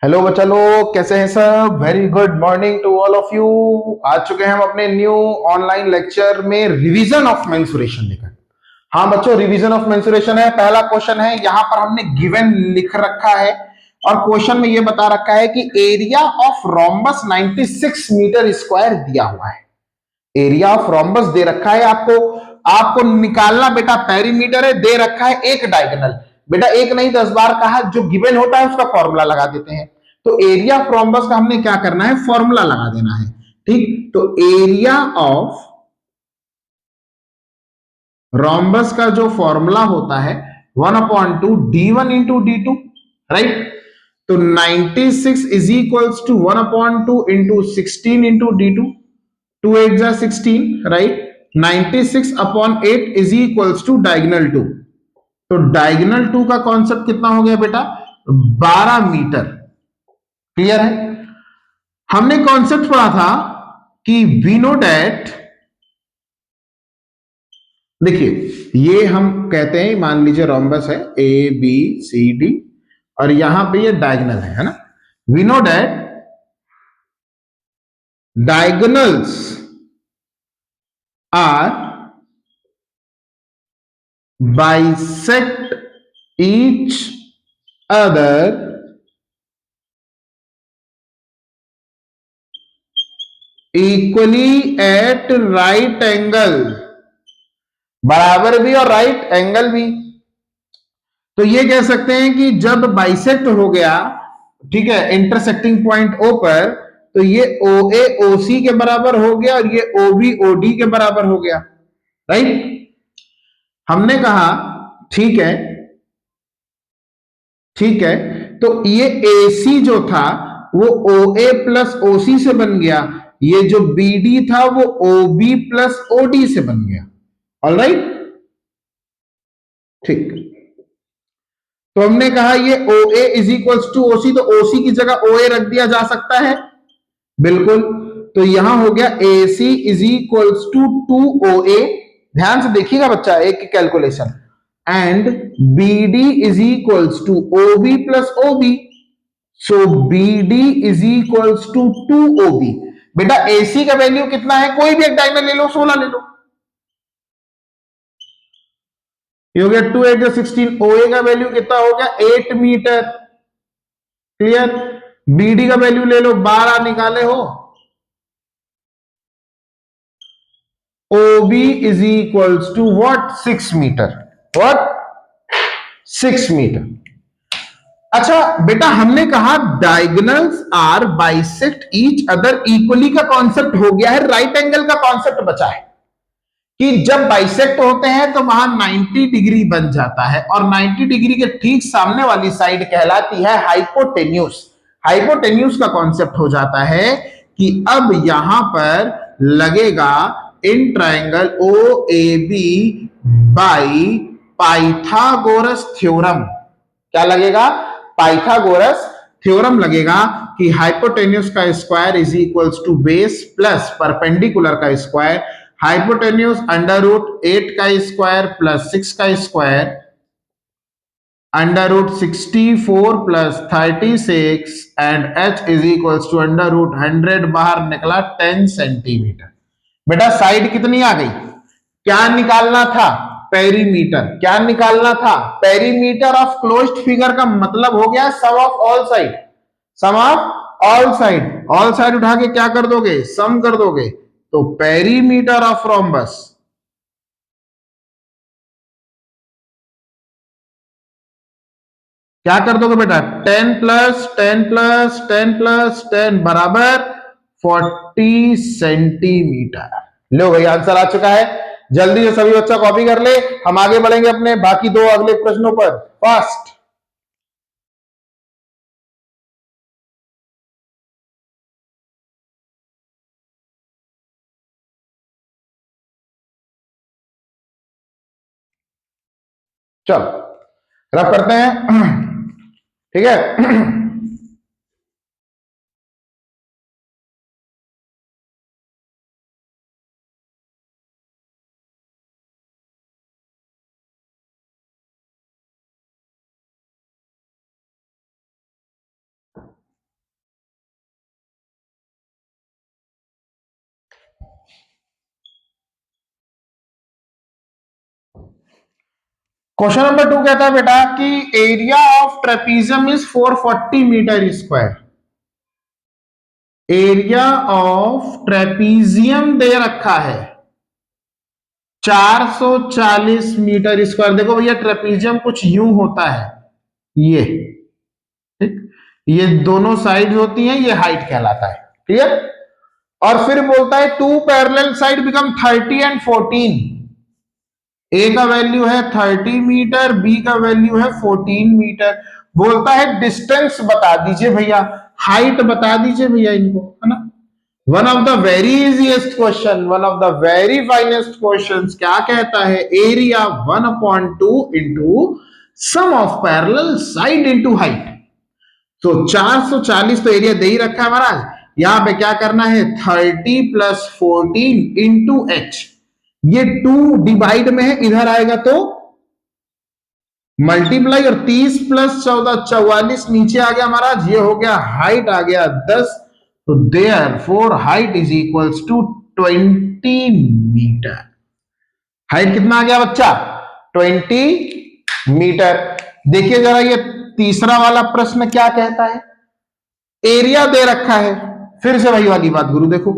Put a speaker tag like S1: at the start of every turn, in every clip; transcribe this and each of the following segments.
S1: Hello बच्चा लोग, कैसे हैं सब। Very good morning to all of you. आ चुके हैं हम अपने न्यू ऑनलाइन लेक्चर में रिवीजन ऑफ मेंसुरेशन लेकर। हाँ बच्चों, रिवीजन ऑफ मेंसुरेशन है। पहला क्वेश्चन है, यहां पर हमने गिवन लिख रखा है और क्वेश्चन में यह बता रखा है कि area of rhombus 96 metre square दिया हुआ है। एरिया ऑफ रोम्बस दे रखा है आपको। आपको निकालना बेटा पेरीमीटर है, दे रखा है एक डायगोनल। बेटा एक नहीं 10 बार कहा, जो गिवन होता है उसका फॉर्मूला लगा देते हैं। तो एरिया ऑफ रोम्बस का हमने क्या करना है, फॉर्मूला लगा देना है। ठीक, तो एरिया ऑफ रोम्बस का जो फॉर्मूला होता है 1/2 d1 × d2, राइट। तो 96 is equals to 1/2 into 16 into d2, 2 8 जा 16, right. 96/8 is equals to diagonal 2। तो डायगोनल 2 का कॉन्सेप्ट कितना हो गया बेटा, 12 मीटर। क्लियर है। हमने कॉन्सेप्ट पढ़ा था कि वी नो डैट, देखिए ये हम कहते हैं, मान लीजिए रोम्बस है ए बी सी डी और यहां पे ये डायगोनल है ना। We know that diagonals are bisect each other equally at right angle, बराबर भी और राइट एंगल भी। तो ये कह सकते हैं कि जब बाइसेक्ट हो गया, ठीक है, इंटरसेक्टिंग पॉइंट ओ पर, तो ये ओ ए ओ सी के बराबर हो गया और ये ओ बी ओ डी के बराबर हो गया, राइट। हमने कहा ठीक है, ठीक है, तो ये AC जो था वो OA प्लस OC से बन गया, ये जो BD था वो OB प्लस OD से बन गया। ऑल राइट, ठीक। तो हमने कहा ये OA is equals to OC, तो OC की जगह OA रख दिया जा सकता है, बिल्कुल। तो यहां हो गया AC is equals to 2OA। ध्यान से देखिएगा बच्चा एक calculation, and BD is equals to OB plus OB। So BD is equals to 2OB। बेटा AC का वैल्यू कितना है, कोई भी एक डायगोनल ले लो, 16 ले लो, ये हो गया 2 8 16। OA का वैल्यू कितना हो गया, 8 मीटर। क्लियर। BD का वैल्यू ले लो, 12 निकाले हो। OB is equals to what, 6 metre. What, 6 metre. अच्छा बेटा, हमने कहा diagonals are bisect each other equally का कॉन्सेप्ट हो गया है, राइट एंगल का कॉन्सेप्ट बचा है कि जब बाइसेक्ट होते हैं तो वहां 90 डिग्री बन जाता है और 90 डिग्री के ठीक सामने वाली साइड कहलाती है हाइपोटेन्यूस। हाइपोटेन्यूस का कॉन्सेप्ट हो जाता है कि अब यहां पर लगेगा in triangle O A B by Pythagoras theorem. क्या लगेगा, पाइथागोरस थ्योरम लगेगा कि हाइपोटेन्यूस का square is equals to base plus perpendicular का स्क्वायर, हाइपोटेन्यूस अंडर रूट 8 का स्क्वायर प्लस 6 का square, under root 64 plus 36 and h is equals to under root 100, बाहर निकला 10 सेंटीमीटर। बेटा साइड कितनी आ गई, क्या निकालना था, पेरीमीटर। क्या निकालना था, पेरीमीटर ऑफ क्लोज्ड फिगर का मतलब हो गया sum of all side. Sum of all side, all side उठा के क्या कर दोगे, सम कर दोगे। तो पेरीमीटर ऑफ रोम्बस, क्या कर दोगे बेटा, 10 प्लस 10 प्लस 10 प्लस 10 बराबर 40 सेंटीमीटर। लो भाई आंसर आ चुका है। जल्दी से सभी बच्चा कॉपी कर ले, हम आगे बढ़ेंगे अपने बाकी दो अगले प्रश्नों पर फास्ट। चलो रब करते हैं, ठीक है। क्वेश्चन नंबर 2 कहता है बेटा कि area of trapezium is 440 metre square. Area of trapezium दे रखा है 440 मीटर स्क्वायर। देखो भैया ट्रेपीजियम कुछ यूं होता है, ये ठीक, ये दोनों साइड होती हैं, ये हाइट कहलाता है। क्लियर? और फिर बोलता है two parallel side become 30 and 14। A का वैल्यू है 30 मीटर, बी का वैल्यू है 14 मीटर। बोलता है डिस्टेंस बता दीजिए भैया, हाइट बता दीजिए भैया इनको, है ना। One of the very easiest question, one of the very finest question क्या कहता है, area 1/2 into sum of parallel side into height. तो 440 तो एरिया दे ही रखा है महाराज, यहां पे क्या करना है 30 प्लस 14 इंटू एच। ये 2 डिवाइड में है, इधर आएगा तो मल्टीप्लाई, और 30 प्लस 14 44 नीचे आ गया महाराज, ये हो गया हाइट आ गया 10। तो therefore height is equals to 20 metre. Height कितना आ गया बच्चा 20 मीटर। देखिए जरा ये तीसरा वाला प्रश्न क्या कहता है, एरिया दे रखा है, फिर से वही वाली बात गुरु देखो,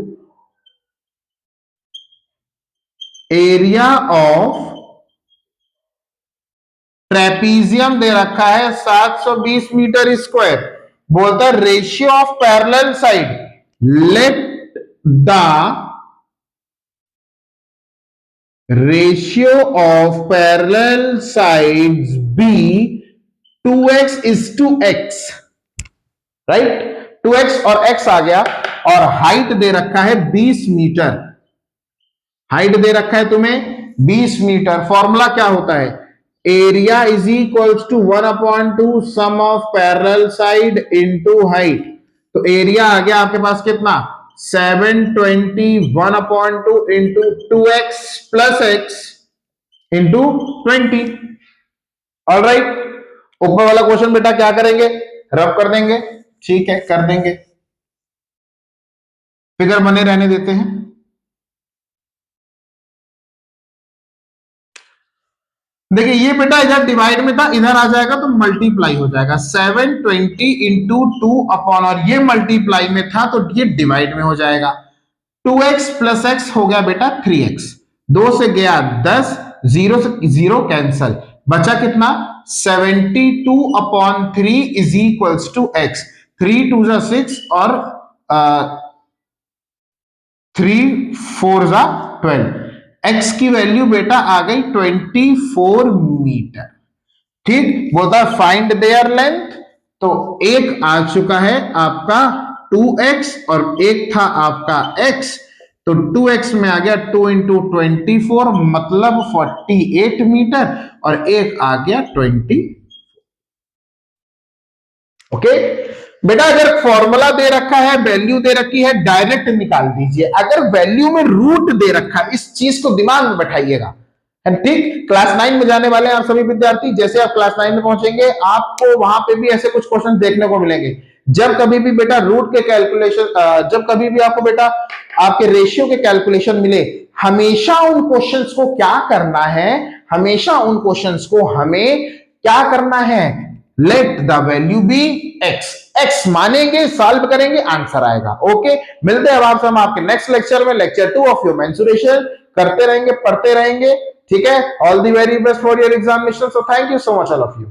S1: एरिया ऑफ ट्रेपीजियम दे रखा है 720 मीटर स्क्वायर। बोलता है ratio of parallel side, let the ratio of parallel sides be 2x is to x, right. 2x और x आ गया, और हाइट दे रखा है 20 मीटर। हाइट दे रखा है तुम्हें 20 मीटर। फॉर्मूला क्या होता है, area is equals to 1/2 sum of parallel side into height. तो एरिया आ गया आपके पास कितना 720 1/2 into 2x plus x into 20। Alright, ऊपर वाला क्वेश्चन बेटा क्या करेंगे, रब कर देंगे। ठीक है कर देंगे, फिगर बने रहने देते हैं। देखिए ये बेटा इधर डिवाइड में था, इधर आ जाएगा तो मल्टीप्लाई हो जाएगा 720 इंटू 2 और ये मल्टीप्लाई में था तो ये डिवाइड में हो जाएगा। 2x प्लस एक्स हो गया बेटा 3x, 2 से गया 10, 0 से 0 कैंसल, बचा कितना 72/3 इज इक्वल्स टू x। 3 2 जा 6 और 3 4 जा 12। x की वैल्यू बेटा आ गई 24 मीटर। ठीक, बोलता है फाइंड देयर लेंथ। तो एक आ चुका है आपका 2x और एक था आपका x, तो 2x में आ गया 2 इंटू 24 मतलब 48 मीटर, और एक आ गया 20। ओके बेटा, अगर फॉर्मूला दे रखा है, वैल्यू दे रखी है, डायरेक्ट निकाल दीजिए। अगर वैल्यू में रूट दे रखा है, इस चीज को दिमाग में बैठाइएगा। ठीक, क्लास 9 में जाने वाले हैं आप सभी विद्यार्थी, जैसे आप क्लास 9 में पहुंचेंगे आपको वहां पे भी ऐसे कुछ क्वेश्चन देखने को मिलेंगे। जब कभी भी बेटा रूट के कैलकुलेशन, जब कभी भी आपको बेटा आपके रेशियो के कैलकुलेशन मिले, हमेशा उन क्वेश्चंस को क्या करना है, हमेशा उन क्वेश्चंस को हमें क्या करना है, let the value be x. X मानेंगे, सॉल्व करेंगे, आंसर आएगा। ओके, मिलते हैं अब आपसे हम आपके नेक्स्ट लेक्चर में, लेक्चर 2 ऑफ योर मेंसुरेशन। करते रहेंगे, पढ़ते रहेंगे। ठीक है, all the very best for your examination. So thank you so much all of you.